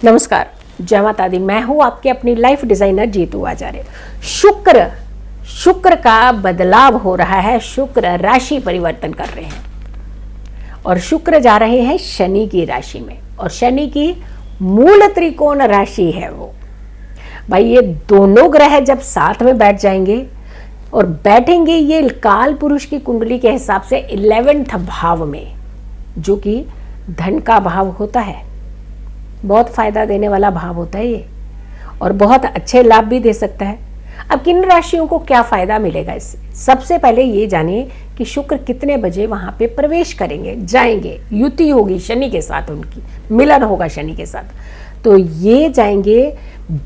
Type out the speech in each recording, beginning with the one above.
नमस्कार, जय माता दी। मैं हूँ आपके अपनी लाइफ डिजाइनर जीतू आचार्य। शुक्र का बदलाव हो रहा है। शुक्र राशि परिवर्तन कर रहे हैं और शुक्र जा रहे हैं शनि की राशि में, और शनि की मूल त्रिकोण राशि है वो। भाई ये दोनों ग्रह जब साथ में बैठ जाएंगे और बैठेंगे ये काल पुरुष की कुंडली के हिसाब से 11th भाव में, जो कि धन का भाव होता है। बहुत फायदा देने वाला भाव होता है ये, और बहुत अच्छे लाभ भी दे सकता है। अब किन राशियों को क्या फायदा मिलेगा इससे? सबसे पहले ये जानिए कि शुक्र कितने बजे वहां पे प्रवेश करेंगे, जाएंगे। युति होगी शनि के साथ, उनकी मिलन होगा शनि के साथ। तो ये जाएंगे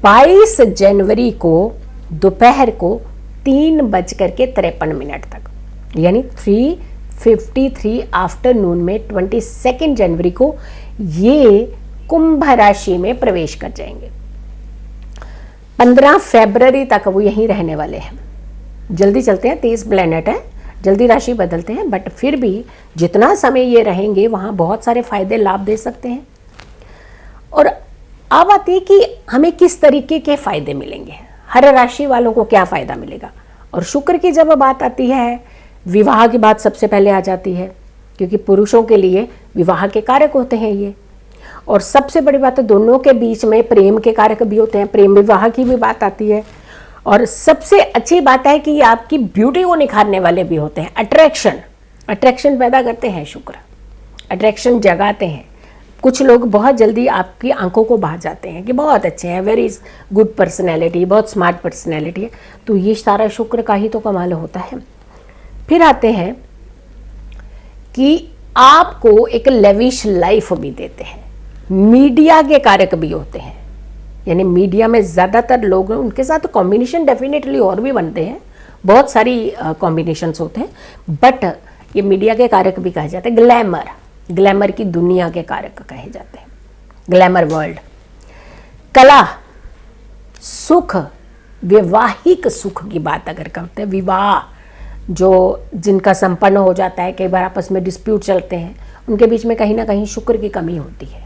22 जनवरी को दोपहर को 3:53 तक, यानी 3:53 आफ्टरनून में 22 जनवरी को ये कुंभ राशि में प्रवेश कर जाएंगे। 15 फरवरी तक वो यहीं रहने वाले हैं। जल्दी चलते हैं, 30 प्लैनेट है, जल्दी राशि बदलते हैं, बट फिर भी जितना समय ये रहेंगे वहाँ बहुत सारे फायदे लाभ दे सकते हैं। और अब आती है कि हमें किस तरीके के फायदे मिलेंगे, हर राशि वालों को क्या फायदा मिलेगा। और शुक्र की जब बात आती है, विवाह की बात सबसे पहले आ जाती है, क्योंकि पुरुषों के लिए विवाह के कारक होते हैं ये। और सबसे बड़ी बात है, दोनों के बीच में प्रेम के कारक भी होते हैं, प्रेम विवाह की भी बात आती है। और सबसे अच्छी बात है कि ये आपकी ब्यूटी को निखारने वाले भी होते हैं। अट्रैक्शन पैदा करते हैं शुक्र, अट्रैक्शन जगाते हैं। कुछ लोग बहुत जल्दी आपकी आंखों को भा जाते हैं कि बहुत अच्छे हैं, वेरी गुड पर्सनैलिटी, बहुत स्मार्ट पर्सनैलिटी है। तो ये सारा शुक्र का ही तो कमाल होता है। फिर आते हैं कि आपको एक लेविश लाइफ भी देते हैं। मीडिया के कारक भी होते हैं, यानी मीडिया में ज़्यादातर लोग, उनके साथ कॉम्बिनेशन डेफिनेटली और भी बनते हैं, बहुत सारी कॉम्बिनेशंस होते हैं, बट ये मीडिया के कारक भी कहे जाते हैं। ग्लैमर की दुनिया के कारक कहे जाते हैं, ग्लैमर वर्ल्ड। कला, सुख, वैवाहिक सुख की बात अगर करते हैं, विवाह जो जिनका संपन्न हो जाता है, कई बार आपस में डिस्प्यूट चलते हैं, उनके बीच में कहीं ना कहीं शुक्र की कमी होती है।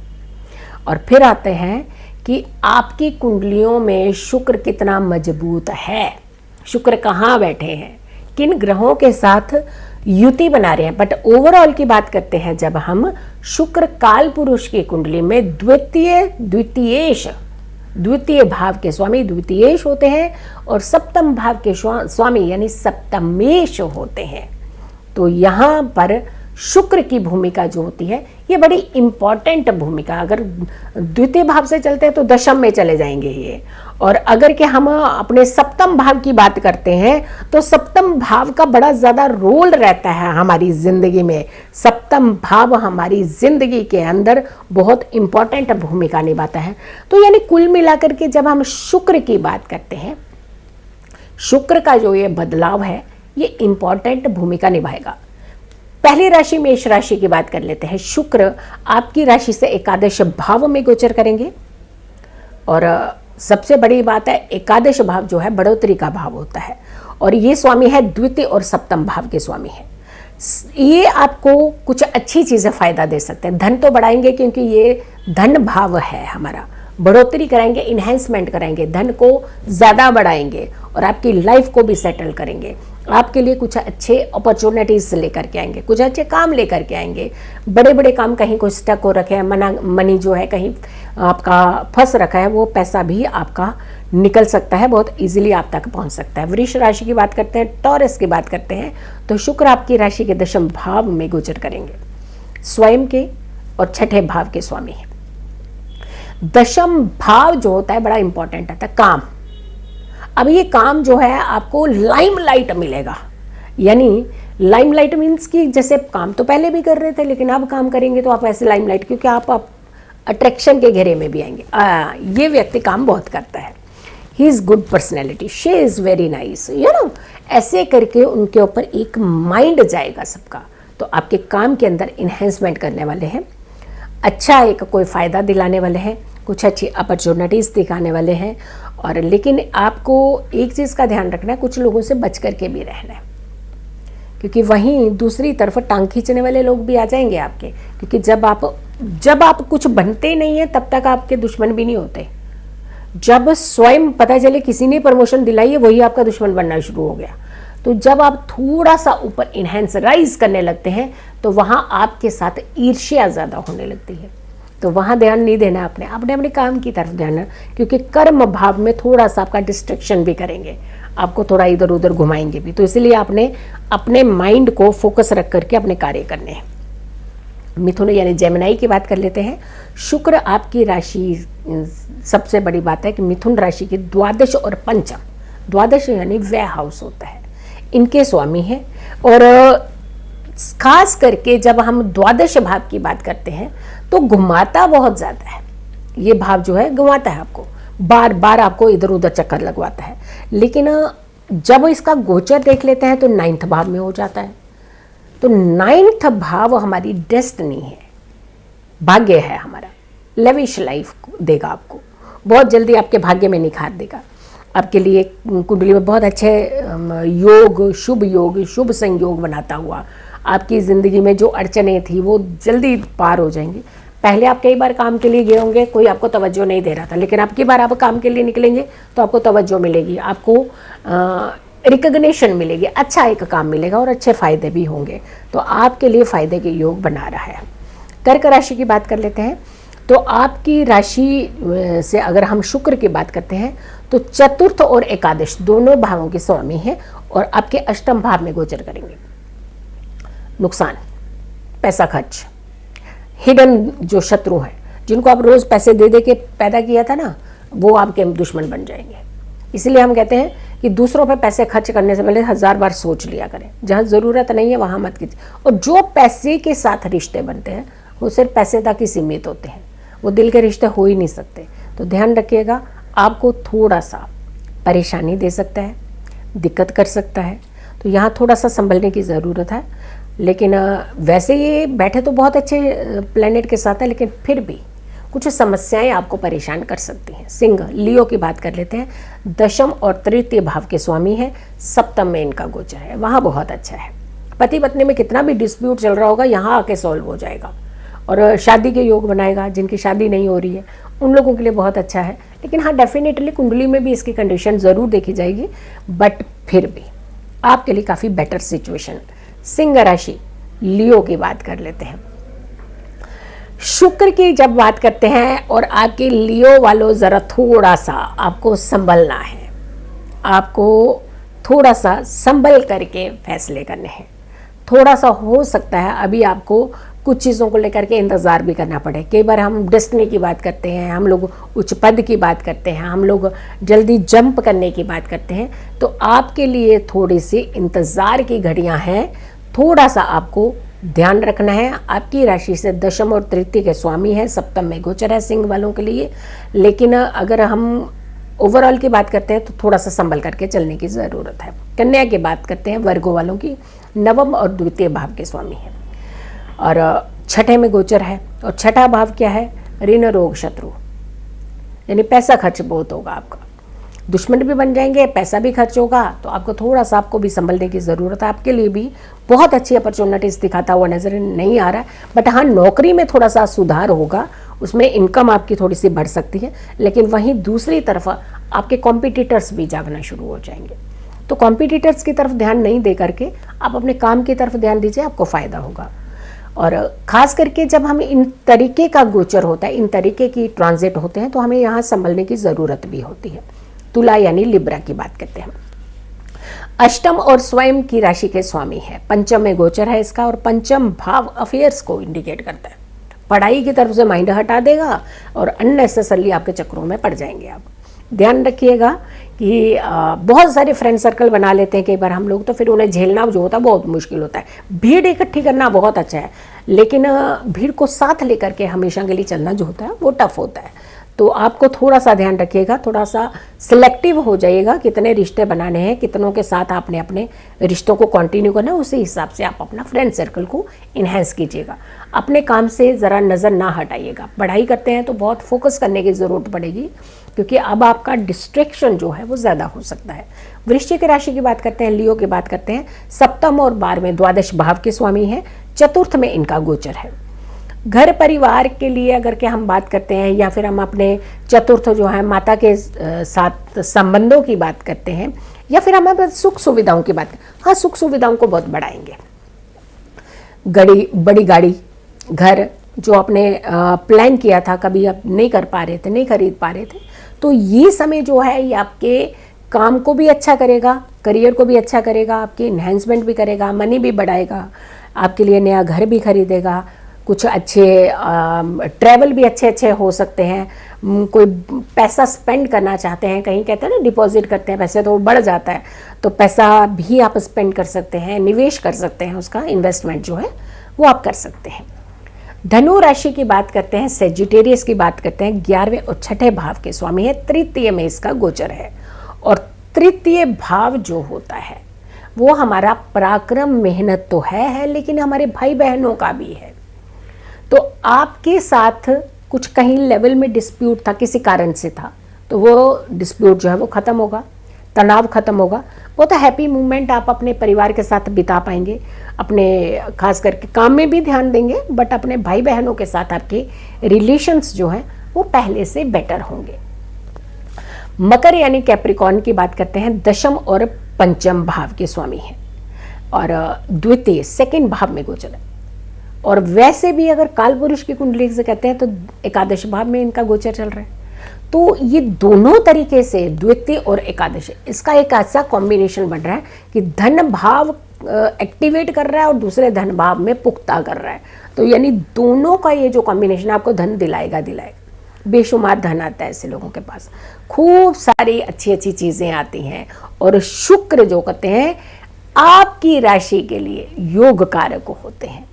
और फिर आते हैं कि आपकी कुंडलियों में शुक्र कितना मजबूत है, शुक्र कहाँ बैठे हैं, किन ग्रहों के साथ युति बना रहे हैं। बट ओवरऑल की बात करते हैं जब हम, शुक्र काल पुरुष की कुंडली में द्वितीय भाव के स्वामी द्वितीयेश होते हैं, और सप्तम भाव के स्वामी यानी सप्तमेश होते हैं। तो यहाँ पर शुक्र की भूमिका जो होती है ये बड़ी इंपॉर्टेंट भूमिका। अगर द्वितीय भाव से चलते हैं तो दशम में चले जाएंगे ये, और अगर कि हम अपने सप्तम भाव की बात करते हैं तो सप्तम भाव का बड़ा ज़्यादा रोल रहता है हमारी ज़िंदगी में। सप्तम भाव हमारी ज़िंदगी के अंदर बहुत इंपॉर्टेंट भूमिका निभाता है। तो यानी कुल मिलाकर के जब हम शुक्र की बात करते हैं, शुक्र का जो ये बदलाव है ये इंपॉर्टेंट भूमिका निभाएगा। पहली राशि मेष राशि की बात कर लेते हैं। शुक्र आपकी राशि से एकादश भाव में गोचर करेंगे, और सबसे बड़ी बात है एकादश भाव जो है बढ़ोतरी का भाव होता है, और ये स्वामी है द्वितीय और सप्तम भाव के स्वामी है। ये आपको कुछ अच्छी चीज़ें फायदा दे सकते हैं। धन तो बढ़ाएंगे क्योंकि ये धन भाव है हमारा, बढ़ोतरी कराएंगे, इन्हेंसमेंट कराएंगे, धन को ज़्यादा बढ़ाएंगे और आपकी लाइफ को भी सेटल करेंगे। आपके लिए कुछ अच्छे अपॉर्चुनिटीज़ लेकर के आएंगे, कुछ अच्छे काम लेकर के आएंगे। बड़े बड़े काम कहीं कोई स्टक हो रखे हैं, मनी जो है कहीं आपका फंस रखा है, वो पैसा भी आपका निकल सकता है, बहुत इजीली आप तक पहुंच सकता है। वृष राशि की बात करते हैं, टॉरस की बात करते हैं, तो शुक्र आपकी राशि के दशम भाव में गोचर करेंगे, स्वयं के और छठे भाव के स्वामी हैं। दशम भाव जो होता है बड़ा इंपॉर्टेंट होता है, काम। अब ये काम जो है आपको लाइमलाइट मिलेगा, यानी लाइमलाइट मीन्स कि जैसे काम तो पहले भी कर रहे थे लेकिन अब काम करेंगे तो आप ऐसे लाइमलाइट, क्योंकि आप अट्रैक्शन के घेरे में भी आएंगे। ये व्यक्ति काम बहुत करता है, he is good personality, she is very nice, you know, ऐसे करके उनके ऊपर एक माइंड जाएगा सबका। तो आपके काम के अंदर इन्हेंसमेंट करने वाले हैं, अच्छा एक कोई फ़ायदा दिलाने वाले हैं, कुछ अच्छी अपॉर्चुनिटीज़ दिखाने वाले हैं। और लेकिन आपको एक चीज़ का ध्यान रखना है, कुछ लोगों से बच करके भी रहना है, क्योंकि वहीं दूसरी तरफ टांग खींचने वाले लोग भी आ जाएंगे आपके, क्योंकि जब आप कुछ बनते नहीं है तब तक आपके दुश्मन भी नहीं होते। जब स्वयं पता चले किसी ने प्रमोशन दिलाई है, वही आपका दुश्मन बनना शुरू हो गया। तो जब आप थोड़ा सा ऊपर इनहेंस राइज करने लगते हैं तो वहाँ आपके साथ ईर्ष्या ज़्यादा होने लगती है। तो वहाँ ध्यान नहीं देना आपने अपने काम की तरफ ध्यान है, क्योंकि कर्म भाव में थोड़ा सा आपका डिस्ट्रैक्शन भी करेंगे, आपको थोड़ा इधर उधर घुमाएंगे भी। तो इसलिए आपने अपने माइंड को फोकस रख करके अपने कार्य करने हैं। मिथुन यानी जेमिनाई की बात कर लेते हैं। शुक्र आपकी राशि, सबसे बड़ी बात है कि मिथुन राशि की द्वादश और पंचम, द्वादश यानी व्यय हाउस होता है, इनके स्वामी हैं। और खास करके जब हम द्वादश भाव की बात करते हैं तो घुमाता बहुत ज़्यादा है, ये भाव जो है घुमाता है आपको, बार बार आपको इधर उधर चक्कर लगवाता है। लेकिन जब इसका गोचर देख लेते हैं तो 9th भाव में हो जाता है। तो 9th भाव हमारी डेस्टिनी है, भाग्य है हमारा, लेविश लाइफ देगा आपको, बहुत जल्दी आपके भाग्य में निखार देगा। आपके लिए कुंडली में बहुत अच्छे योग, शुभ संयोग बनाता हुआ आपकी ज़िंदगी में जो अड़चनें थी वो जल्दी पार हो जाएंगी। पहले आप कई बार काम के लिए गए होंगे, कोई आपको तवज्जो नहीं दे रहा था, लेकिन अब की बार आप काम के लिए निकलेंगे तो आपको तवज्जो मिलेगी, आपको रिकग्निशन मिलेगी, अच्छा एक काम मिलेगा और अच्छे फ़ायदे भी होंगे। तो आपके लिए फ़ायदे के योग बना रहा है। कर्क राशि की बात कर लेते हैं। तो आपकी राशि से अगर हम शुक्र की बात करते हैं तो चतुर्थ और एकादश दोनों भावों के स्वामी हैं और आपके अष्टम भाव में गोचर करेंगे। नुकसान, पैसा खर्च, हिडन जो शत्रु हैं, जिनको आप रोज़ पैसे दे दे के पैदा किया था ना, वो आपके दुश्मन बन जाएंगे। इसलिए हम कहते हैं कि दूसरों पर पैसे खर्च करने से पहले 1000 बार सोच लिया करें, जहाँ ज़रूरत नहीं है वहाँ मत कीजिए। और जो पैसे के साथ रिश्ते बनते हैं वो सिर्फ पैसे तक ही सीमित होते हैं, वो दिल के रिश्ते हो ही नहीं सकते। तो ध्यान रखिएगा, आपको थोड़ा सा परेशानी दे सकता है, दिक्कत कर सकता है, तो यहाँ थोड़ा सा संभलने की ज़रूरत है। लेकिन वैसे ये बैठे तो बहुत अच्छे प्लैनेट के साथ है, लेकिन फिर भी कुछ समस्याएं आपको परेशान कर सकती हैं। सिंह, लियो की बात कर लेते हैं। दशम और तृतीय भाव के स्वामी है, सप्तम में इनका गोचर है, वहाँ बहुत अच्छा है। पति पत्नी में कितना भी डिस्प्यूट चल रहा होगा यहाँ आके सॉल्व हो जाएगा और शादी के योग बनाएगा। जिनकी शादी नहीं हो रही है उन लोगों के लिए बहुत अच्छा है। लेकिन हाँ, डेफिनेटली कुंडली में भी इसकी कंडीशन ज़रूर देखी जाएगी, बट फिर भी आपके लिए काफ़ी बेटर सिचुएशन। सिंह राशि, लियो की बात कर लेते हैं। शुक्र की जब बात करते हैं और आपके लियो वालों, ज़रा थोड़ा सा आपको संभलना है, आपको थोड़ा सा संभल करके फैसले करने हैं। थोड़ा सा हो सकता है अभी आपको कुछ चीज़ों को लेकर के इंतज़ार भी करना पड़े। कई बार हम डेस्टिनी की बात करते हैं, हम लोग उच्च पद की बात करते हैं, हम लोग जल्दी जंप करने की बात करते हैं। तो आपके लिए थोड़ी सी इंतज़ार की घड़ियां हैं, थोड़ा सा आपको ध्यान रखना है। आपकी राशि से दशम और तृतीय के स्वामी है, सप्तम में गोचर है सिंह वालों के लिए। लेकिन अगर हम ओवरऑल की बात करते हैं तो थोड़ा सा संभल करके चलने की ज़रूरत है। कन्या की बात करते हैं, वर्गो वालों की, नवम और द्वितीय भाव के स्वामी है और छठे में गोचर है। और छठा भाव क्या है? ऋण रोग शत्रु, यानी पैसा खर्च बहुत होगा आपका, दुश्मन भी बन जाएंगे, पैसा भी खर्च होगा। तो आपको थोड़ा सा आपको भी संभलने की ज़रूरत है। आपके लिए भी बहुत अच्छी अपॉर्चुनिटीज़ दिखाता हुआ नजर नहीं आ रहा है, बट हाँ, नौकरी में थोड़ा सा सुधार होगा, उसमें इनकम आपकी थोड़ी सी बढ़ सकती है। लेकिन वहीं दूसरी तरफ आपके कॉम्पिटिटर्स भी जागना शुरू हो जाएंगे। तो कॉम्पिटिटर्स की तरफ ध्यान नहीं दे करके आप अपने काम की तरफ ध्यान दीजिए, आपको फ़ायदा होगा। और ख़ास करके जब हम इन तरीके का गोचर होता है, इन तरीके की ट्रांजिट होते हैं, तो हमें यहाँ संभलने की ज़रूरत भी होती है। तुला यानी लिब्रा की बात करते हैं। अष्टम और स्वयं की राशि के स्वामी है, पंचम में गोचर है इसका, और पंचम भाव अफेयर्स को इंडिकेट करता है। पढ़ाई की तरफ से माइंड हटा देगा और अननेसेसरली आपके चक्रों में पड़ जाएंगे आप। ध्यान रखिएगा कि बहुत सारे फ्रेंड सर्कल बना लेते हैं कई बार हम लोग, तो फिर उन्हें झेलना जो होता है बहुत मुश्किल होता है। भीड़ इकट्ठी करना बहुत अच्छा है, लेकिन भीड़ को साथ लेकर के हमेशा के लिए चलना जो होता है वो टफ होता है। तो आपको थोड़ा सा ध्यान रखिएगा, थोड़ा सा सिलेक्टिव हो जाइएगा कितने रिश्ते बनाने हैं, कितनों के साथ आपने अपने रिश्तों को कंटिन्यू करना है, उसी हिसाब से आप अपना फ्रेंड सर्कल को इन्हेंस कीजिएगा। अपने काम से ज़रा नज़र ना हटाइएगा। पढ़ाई करते हैं तो बहुत फोकस करने की ज़रूरत पड़ेगी, क्योंकि अब आपका डिस्ट्रैक्शन जो है वो ज़्यादा हो सकता है। वृश्चिक राशि की बात करते हैं, लियो की बात करते हैं। सप्तम और 12वें द्वादश भाव के स्वामी हैं, चतुर्थ में इनका गोचर है। घर परिवार के लिए अगर के हम बात करते हैं, या फिर हम अपने चतुर्थ जो है माता के साथ संबंधों की बात करते हैं, या फिर हम सुख सुविधाओं की बात, हाँ सुख सुविधाओं को बहुत बढ़ाएंगे। बड़ी गाड़ी, घर जो आपने प्लान किया था, कभी आप नहीं कर पा रहे थे, नहीं खरीद पा रहे थे, तो ये समय जो है ये आपके काम को भी अच्छा करेगा, करियर को भी अच्छा करेगा, आपकी इन्हेंसमेंट भी करेगा, मनी भी बढ़ाएगा, आपके लिए नया घर भी खरीदेगा, कुछ अच्छे ट्रैवल भी अच्छे हो सकते हैं। कोई पैसा स्पेंड करना चाहते हैं, कहीं कहते हैं ना डिपॉजिट करते हैं पैसे तो वो बढ़ जाता है, तो पैसा भी आप स्पेंड कर सकते हैं, निवेश कर सकते हैं, उसका इन्वेस्टमेंट जो है वो आप कर सकते हैं। धनु राशि की बात करते हैं, सेजिटेरियस की बात करते हैं, 11वें और 6ठे भाव के स्वामी है, तृतीय में इसका गोचर है। और तृतीय भाव जो होता है वो हमारा पराक्रम, मेहनत तो है लेकिन हमारे भाई बहनों का भी है। तो आपके साथ कुछ कहीं लेवल में डिस्प्यूट था, किसी कारण से था, तो वो डिस्प्यूट जो है वो ख़त्म होगा, तनाव खत्म होगा। वो तो हैप्पी मोमेंट आप अपने परिवार के साथ बिता पाएंगे, अपने खास करके काम में भी ध्यान देंगे, बट अपने भाई बहनों के साथ आपके रिलेशंस जो हैं वो पहले से बेटर होंगे। मकर यानी कैप्रिकॉर्न की बात करते हैं, दशम और पंचम भाव के स्वामी हैं, और द्वितीय सेकंड भाव में गोचर है। और वैसे भी अगर काल पुरुष की कुंडली से कहते हैं तो एकादश भाव में इनका गोचर चल रहा है। तो ये दोनों तरीके से द्वितीय और एकादश, इसका एक ऐसा कॉम्बिनेशन बन रहा है कि धन भाव एक्टिवेट कर रहा है और दूसरे धन भाव में पुख्ता कर रहा है। तो यानी दोनों का ये जो कॉम्बिनेशन आपको धन दिलाएगा। बेशुमार धन आता है ऐसे लोगों के पास, खूब सारी अच्छी चीज़ें आती हैं। और शुक्र जो कहते हैं आपकी राशि के लिए योग कारक होते हैं।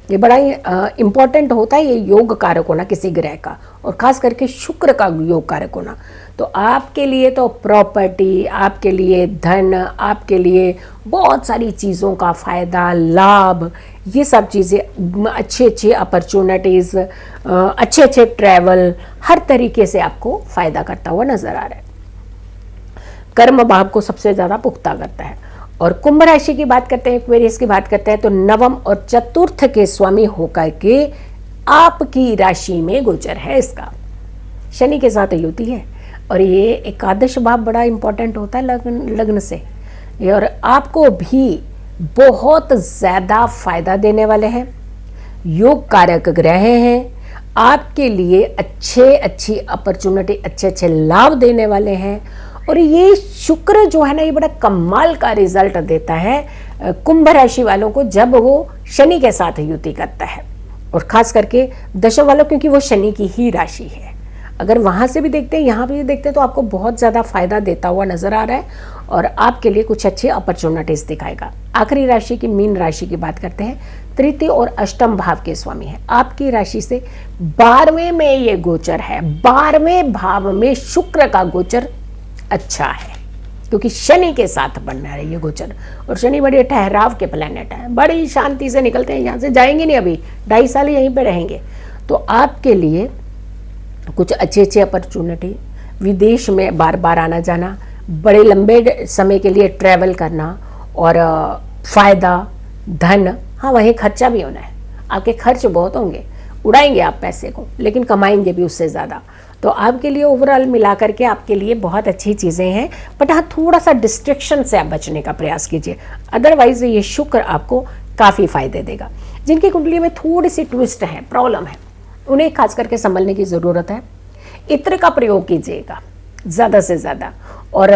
ये बड़ा ही इम्पॉर्टेंट होता है ये योग कारक होना किसी ग्रह का, और खास करके शुक्र का योग कारक होना। तो आपके लिए तो प्रॉपर्टी, आपके लिए धन, आपके लिए बहुत सारी चीज़ों का फ़ायदा, लाभ, ये सब चीज़ें, अच्छे अपॉर्चुनिटीज़, अच्छे ट्रैवल, हर तरीके से आपको फ़ायदा करता हुआ नज़र आ रहा है। कर्म भाव को सबसे ज़्यादा पुख्ता करता है। और कुंभ राशि की बात करते हैं, एक्वेरियस की बात करते हैं, तो नवम और चतुर्थ के स्वामी होकर के आपकी राशि में गोचर है इसका, शनि के साथ युति है। और ये एकादश भाव बड़ा इंपॉर्टेंट होता है लग्न से, और आपको भी बहुत ज़्यादा फायदा देने वाले हैं। योग कारक ग्रह हैं, आपके लिए अच्छी अपॉर्चुनिटी, अच्छे लाभ देने वाले हैं। और ये शुक्र जो है ना, ये बड़ा कमाल का रिजल्ट देता है कुंभ राशि वालों को जब वो शनि के साथ युति करता है, और खास करके दशम वालों, क्योंकि वो शनि की ही राशि है। अगर वहाँ से भी देखते हैं, यहाँ भी देखते हैं, तो आपको बहुत ज़्यादा फायदा देता हुआ नजर आ रहा है, और आपके लिए कुछ अच्छी अपॉर्चुनिटीज दिखाएगा। आखिरी राशि की मीन राशि की बात करते हैं, तृतीय और अष्टम भाव के स्वामी है, आपकी राशि से 12वें में ये गोचर है। 12वें भाव में शुक्र का गोचर अच्छा है, क्योंकि शनि के साथ बनना है ये गोचर, और शनि बड़े ठहराव के प्लैनेट है, बड़ी शांति से निकलते हैं, यहाँ से जाएंगे नहीं, अभी 2.5 साल यहीं पे रहेंगे। तो आपके लिए कुछ अच्छे अपॉर्चुनिटी, विदेश में बार बार आना जाना, बड़े लंबे समय के लिए ट्रैवल करना, और फायदा, धन, हाँ वहीं खर्चा भी होना है, आपके खर्च बहुत होंगे, उड़ाएंगे आप पैसे को, लेकिन कमाएंगे भी उससे ज़्यादा। तो आपके लिए ओवरऑल मिला करके आपके लिए बहुत अच्छी चीज़ें हैं, बट हाँ थोड़ा सा डिस्ट्रैक्शन से आप बचने का प्रयास कीजिए, अदरवाइज ये शुक्र आपको काफ़ी फायदे देगा। जिनकी कुंडली में थोड़ी सी ट्विस्ट है, प्रॉब्लम है, उन्हें खास करके संभलने की ज़रूरत है। इत्र का प्रयोग कीजिएगा ज़्यादा से ज़्यादा, और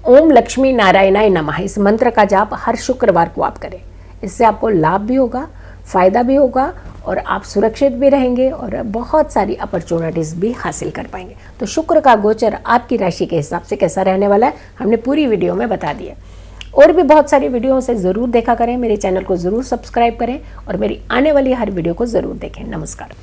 ओम लक्ष्मी नारायणाय नमः इस मंत्र का जाप हर शुक्रवार को आप करें। इससे आपको लाभ भी होगा, फ़ायदा भी होगा, और आप सुरक्षित भी रहेंगे, और बहुत सारी अपॉर्चुनिटीज़ भी हासिल कर पाएंगे। तो शुक्र का गोचर आपकी राशि के हिसाब से कैसा रहने वाला है हमने पूरी वीडियो में बता दिया। और भी बहुत सारी वीडियो से ज़रूर देखा करें, मेरे चैनल को ज़रूर सब्सक्राइब करें, और मेरी आने वाली हर वीडियो को ज़रूर देखें। नमस्कार।